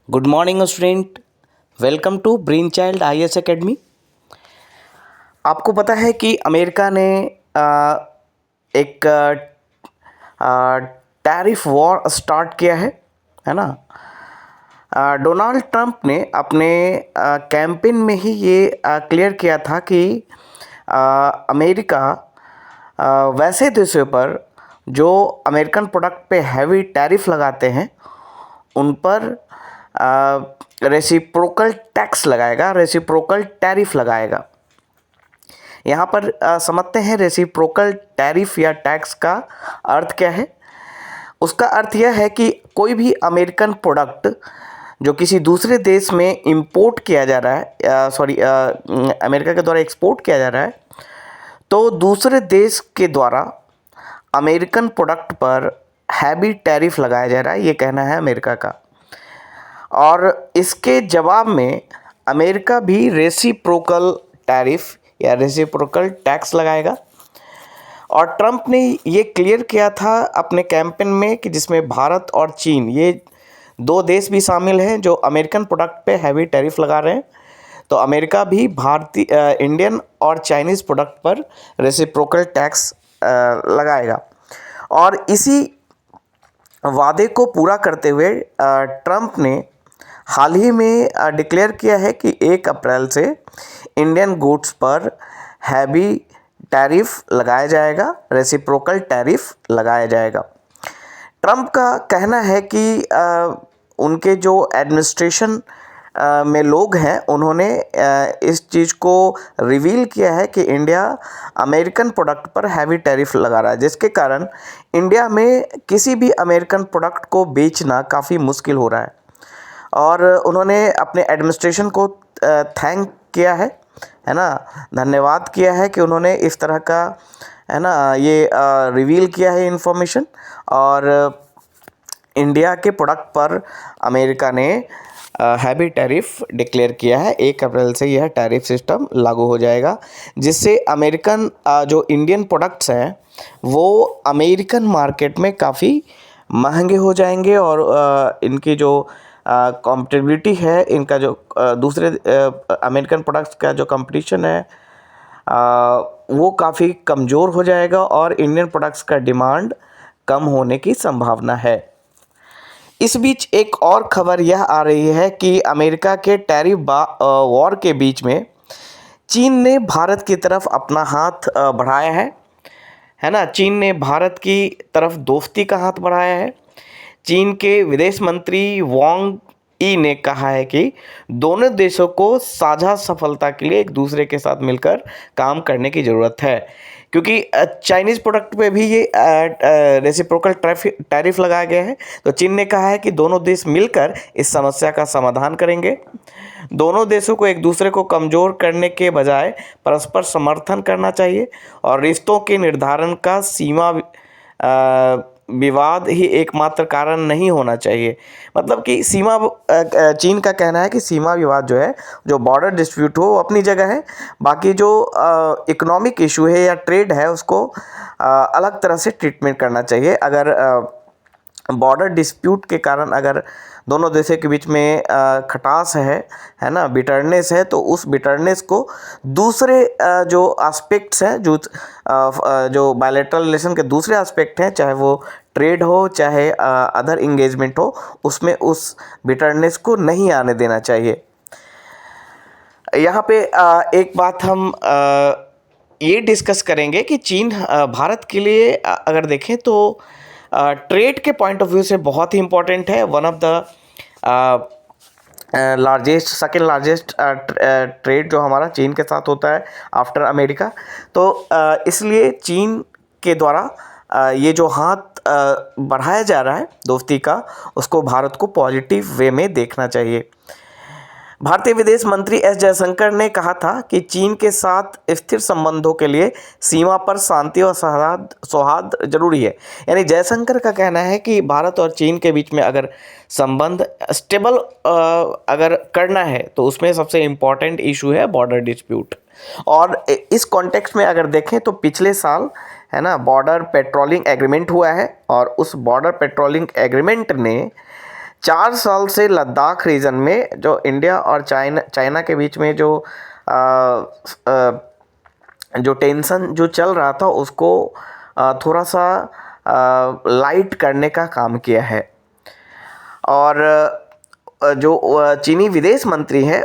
Good morning student. Welcome to Brain Child IAS Academy. आपको पता है कि अमेरिका ने एक टैरिफ वॉर स्टार्ट किया है ना। डोनाल्ड ट्रंप ने अपने कैंपेन में ही ये क्लियर किया था कि अमेरिका वैसे देशों पर जो अमेरिकन प्रोडक्ट पे हैवी टैरिफ लगाते हैं उन पर रेसिप्रोकल टैक्स लगाएगा, रेसिप्रोकल टैरिफ लगाएगा। यहाँ पर समझते हैं रेसिप्रोकल टैरिफ या टैक्स का अर्थ क्या है। उसका अर्थ यह है कि कोई भी अमेरिकन प्रोडक्ट जो किसी दूसरे देश में इंपोर्ट किया जा रहा है, अमेरिका के द्वारा एक्सपोर्ट किया जा रहा है, तो दूसरे देश के द्वारा अमेरिकन प्रोडक्ट पर हैवी टैरिफ लगाया जा रहा है, ये कहना है अमेरिका का। और इसके जवाब में अमेरिका भी रेसिप्रोकल टैरिफ या रेसिप्रोकल टैक्स लगाएगा। और ट्रंप ने ये क्लियर किया था अपने कैंपेन में कि जिसमें भारत और चीन, ये दो देश भी शामिल हैं जो अमेरिकन प्रोडक्ट पे हैवी टैरिफ लगा रहे हैं। तो अमेरिका भी इंडियन और चाइनीज़ प्रोडक्ट पर रेसिप्रोकल टैक्स लगाएगा। और इसी वादे को पूरा करते हुए ट्रंप ने हाल ही में डिक्लेयर किया है कि 1 अप्रैल से इंडियन गुड्स पर हैवी टैरिफ लगाया जाएगा, रेसिप्रोकल टैरिफ लगाया जाएगा। ट्रंप का कहना है कि उनके जो एडमिनिस्ट्रेशन में लोग हैं उन्होंने इस चीज़ को रिवील किया है कि इंडिया अमेरिकन प्रोडक्ट पर हैवी टैरिफ लगा रहा है, जिसके कारण इंडिया में किसी भी अमेरिकन प्रोडक्ट को बेचना काफ़ी मुश्किल हो रहा है। और उन्होंने अपने एडमिनिस्ट्रेशन को थैंक किया है ना, धन्यवाद किया है कि उन्होंने इस तरह का है ना ये रिवील किया है इन्फॉर्मेशन। और इंडिया के प्रोडक्ट पर अमेरिका ने हैवी टैरिफ डिक्लेयर किया है। 1 अप्रैल से यह टैरिफ सिस्टम लागू हो जाएगा, जिससे अमेरिकन जो इंडियन प्रोडक्ट्स हैं वो अमेरिकन मार्केट में काफ़ी महंगे हो जाएंगे और इनकी जो कॉम्पिटिबिलिटी है, इनका जो दूसरे अमेरिकन प्रोडक्ट्स का जो कंपटीशन है वो काफ़ी कमज़ोर हो जाएगा और इंडियन प्रोडक्ट्स का डिमांड कम होने की संभावना है। इस बीच एक और खबर यह आ रही है कि अमेरिका के टैरिफ वॉर के बीच में चीन ने भारत की तरफ अपना हाथ बढ़ाया है ना। चीन ने भारत की तरफ दोस्ती का हाथ बढ़ाया है। चीन के विदेश मंत्री वांग ई ने कहा है कि दोनों देशों को साझा सफलता के लिए एक दूसरे के साथ मिलकर काम करने की ज़रूरत है, क्योंकि चाइनीज़ प्रोडक्ट पे भी ये रेसिप्रोकल टैरिफ लगाया गया है। तो चीन ने कहा है कि दोनों देश मिलकर इस समस्या का समाधान करेंगे। दोनों देशों को एक दूसरे को कमज़ोर करने के बजाय परस्पर समर्थन करना चाहिए और रिश्तों के निर्धारण का सीमा विवाद ही एकमात्र कारण नहीं होना चाहिए। मतलब कि चीन का कहना है कि सीमा विवाद जो है, जो बॉर्डर डिस्प्यूट हो, वो अपनी जगह है, बाकी जो इकोनॉमिक इशू है या ट्रेड है उसको अलग तरह से ट्रीटमेंट करना चाहिए। अगर बॉर्डर डिस्प्यूट के कारण अगर दोनों देशों के बीच में खटास है ना, बिटरनेस है, तो उस बिटरनेस को दूसरे जो एस्पेक्ट्स हैं, जो बायलैटरल रिलेशन के दूसरे एस्पेक्ट हैं, चाहे वो ट्रेड हो चाहे अदर इंगेजमेंट हो, उसमें उस बिटरनेस को नहीं आने देना चाहिए। यहाँ पे एक बात हम ये डिस्कस करेंगे कि चीन भारत के लिए अगर देखें तो ट्रेड के पॉइंट ऑफ व्यू से बहुत ही इम्पोर्टेंट है। One of the second largest trade जो हमारा चीन के साथ होता है आफ्टर अमेरिका। तो इसलिए चीन के द्वारा ये जो हाथ बढ़ाया जा रहा है दोस्ती का, उसको भारत को पॉजिटिव वे में देखना चाहिए। भारतीय विदेश मंत्री एस जयशंकर ने कहा था कि चीन के साथ स्थिर संबंधों के लिए सीमा पर शांति और सौहार्द जरूरी है। यानी जयशंकर का कहना है कि भारत और चीन के बीच में अगर संबंध स्टेबल अगर करना है तो उसमें सबसे इम्पॉर्टेंट इशू है बॉर्डर डिस्प्यूट। और इस कॉन्टेक्स्ट में अगर देखें तो पिछले साल है ना बॉर्डर पेट्रोलिंग एग्रीमेंट हुआ है, और उस बॉर्डर पेट्रोलिंग एग्रीमेंट ने 4 साल से लद्दाख रीजन में जो इंडिया और चाइना के बीच में जो टेंशन जो चल रहा था उसको थोड़ा सा लाइट करने का काम किया है। और जो चीनी विदेश मंत्री हैं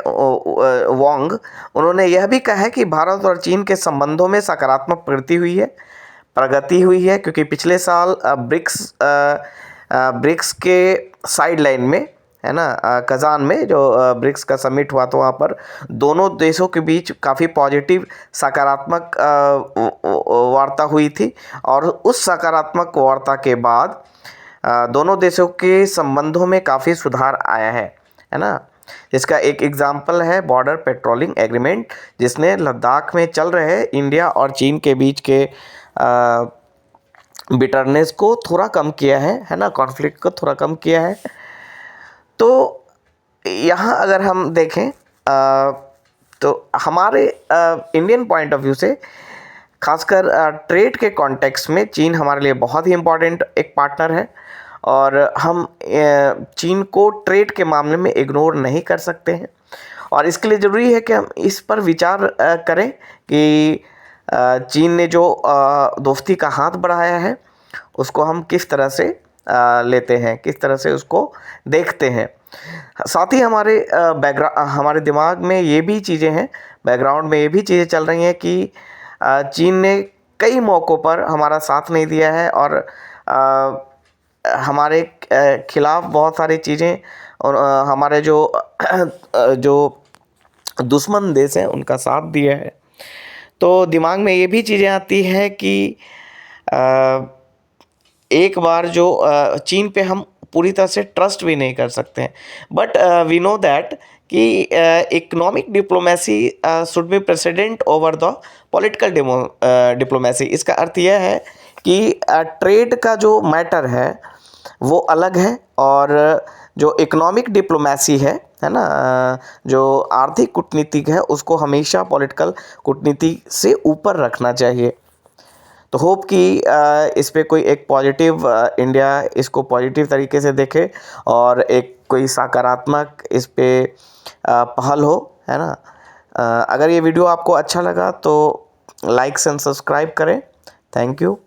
वांग, उन्होंने यह भी कहा है कि भारत और चीन के संबंधों में सकारात्मक प्रगति हुई है, क्योंकि पिछले साल ब्रिक्स के साइड लाइन में, है ना, कज़ान में जो ब्रिक्स का समिट हुआ, तो वहाँ पर दोनों देशों के बीच काफ़ी पॉजिटिव सकारात्मक वार्ता हुई थी। और उस सकारात्मक वार्ता के बाद दोनों देशों के संबंधों में काफ़ी सुधार आया है ना। इसका एक एग्जाम्पल है बॉर्डर पेट्रोलिंग एग्रीमेंट, जिसने लद्दाख में चल रहे इंडिया और चीन के बीच के बिटरनेस को थोड़ा कम किया है ना, कॉन्फ्लिक्ट को थोड़ा कम किया है। तो यहाँ अगर हम देखें तो हमारे इंडियन पॉइंट ऑफ व्यू से, खासकर ट्रेड के कॉन्टेक्स्ट में, चीन हमारे लिए बहुत ही इम्पॉर्टेंट एक पार्टनर है। और हम चीन को ट्रेड के मामले में इग्नोर नहीं कर सकते हैं। और इसके लिए ज़रूरी है कि हम इस पर विचार करें कि चीन ने जो दोस्ती का हाथ बढ़ाया है उसको हम किस तरह से लेते हैं, किस तरह से उसको देखते हैं। साथ ही हमारे दिमाग में ये भी चीज़ें हैं, बैकग्राउंड में ये भी चीज़ें चल रही हैं कि चीन ने कई मौक़ों पर हमारा साथ नहीं दिया है और हमारे खिलाफ़ बहुत सारी चीज़ें, और हमारे जो दुश्मन देश हैं उनका साथ दिया है। तो दिमाग में ये भी चीज़ें आती हैं कि एक बार जो चीन पे हम पूरी तरह से ट्रस्ट भी नहीं कर सकते हैं। बट वी नो दैट कि economic diplomacy should be president over the political diplomacy. इसका अर्थ यह है कि ट्रेड का जो मैटर है वो अलग है, और जो इकोनॉमिक डिप्लोमेसी है ना, जो आर्थिक कूटनीति है, उसको हमेशा पॉलिटिकल कूटनीति से ऊपर रखना चाहिए। तो होप कि इस पे कोई एक पॉजिटिव, इंडिया इसको पॉजिटिव तरीके से देखे और एक कोई सकारात्मक इस पे पहल हो, है ना। अगर ये वीडियो आपको अच्छा लगा तो लाइक एंड सब्सक्राइब करें। Thank you.